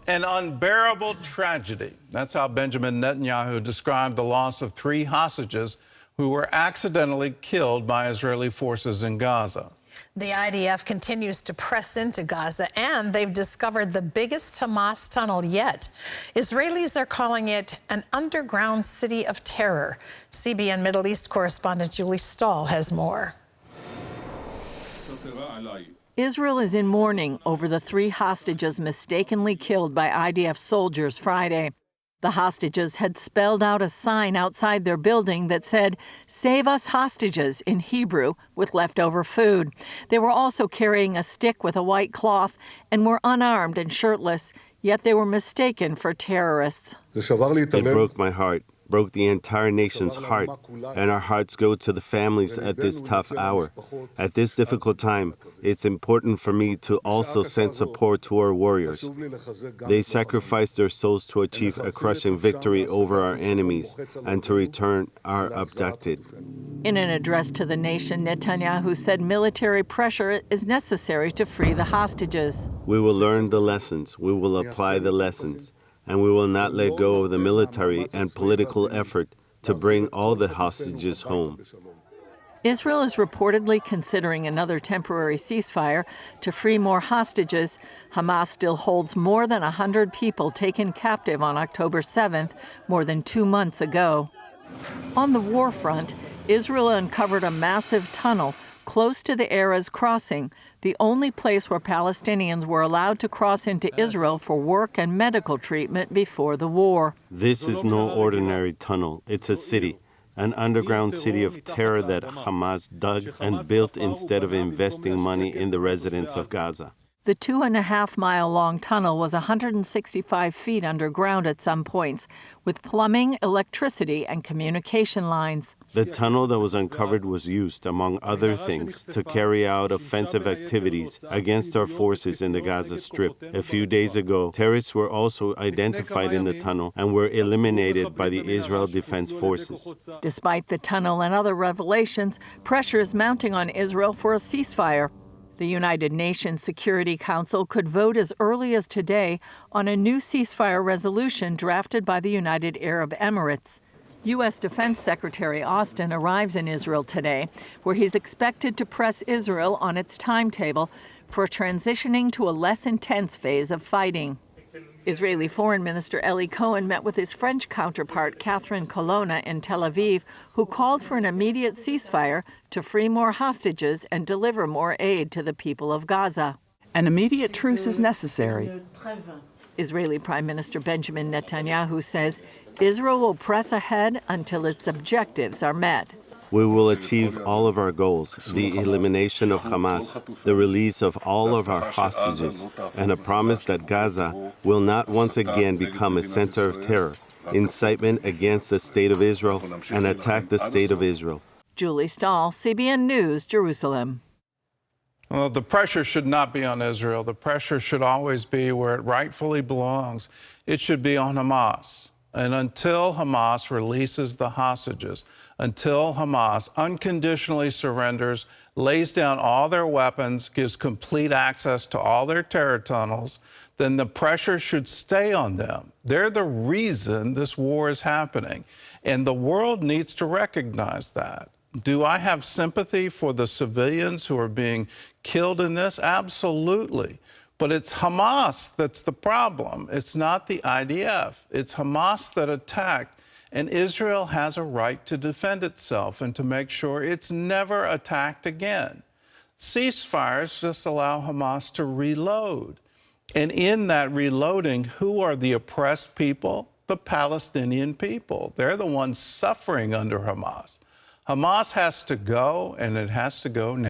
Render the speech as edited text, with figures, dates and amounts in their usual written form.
An unbearable tragedy. That's how Benjamin Netanyahu described the loss of 3 hostages who were accidentally killed by Israeli forces in Gaza. The IDF continues to press into Gaza, and they've discovered the biggest Hamas tunnel yet. Israelis are calling it an underground city of terror. CBN Middle East correspondent Julie Stahl has more. Israel is in mourning over the 3 hostages mistakenly killed by IDF soldiers Friday. The hostages had spelled out a sign outside their building that said, "Save us hostages," in Hebrew, with leftover food. They were also carrying a stick with a white cloth and were unarmed and shirtless, yet they were mistaken for terrorists. It broke my heart, broke the entire nation's heart, and our hearts go to the families at this tough hour. At this difficult time, it's important for me to also send support to our warriors. They sacrificed their souls to achieve a crushing victory over our enemies and to return our abducted. In an address to the nation, Netanyahu said military pressure is necessary to free the hostages. We will learn the lessons, we will apply the lessons, and we will not let go of the military and political effort to bring all the hostages home. Israel is reportedly considering another temporary ceasefire to free more hostages. Hamas still holds more than 100 people taken captive on October 7th, more than 2 months ago. On the war front, Israel uncovered a massive tunnel close to the Erez crossing, the only place where Palestinians were allowed to cross into Israel for work and medical treatment before the war. This is no ordinary tunnel. It's a city, an underground city of terror that Hamas dug and built instead of investing money in the residents of Gaza. The 2.5-mile-long tunnel was 165 feet underground at some points, with plumbing, electricity, and communication lines. The tunnel that was uncovered was used, among other things, to carry out offensive activities against our forces in the Gaza Strip. A few days ago, terrorists were also identified in the tunnel and were eliminated by the Israel Defense Forces. Despite the tunnel and other revelations, pressure is mounting on Israel for a ceasefire. The United Nations Security Council could vote as early as today on a new ceasefire resolution drafted by the United Arab Emirates. U.S. Defense Secretary Austin arrives in Israel today, where he's expected to press Israel on its timetable for transitioning to a less intense phase of fighting. Israeli Foreign Minister Eli Cohen met with his French counterpart Catherine Colonna in Tel Aviv, who called for an immediate ceasefire to free more hostages and deliver more aid to the people of Gaza. An immediate truce is necessary. Israeli Prime Minister Benjamin Netanyahu says Israel will press ahead until its objectives are met. We will achieve all of our goals, the elimination of Hamas, the release of all of our hostages, and a promise that Gaza will not once again become a center of terror, incitement against the State of Israel, and attack the State of Israel. Julie Stahl, CBN News, Jerusalem. Well, the pressure should not be on Israel. The pressure should always be where it rightfully belongs. It should be on Hamas. And until Hamas releases the hostages, until Hamas unconditionally surrenders, lays down all their weapons, gives complete access to all their terror tunnels, then the pressure should stay on them. They're the reason this war is happening. And the world needs to recognize that. Do I have sympathy for the civilians who are being killed in this? Absolutely. But it's Hamas that's the problem. It's not the IDF. It's Hamas that attacked. And Israel has a right to defend itself and to make sure it's never attacked again. Ceasefires just allow Hamas to reload. And in that reloading, who are the oppressed people? The Palestinian people. They're the ones suffering under Hamas. Hamas has to go, and it has to go now.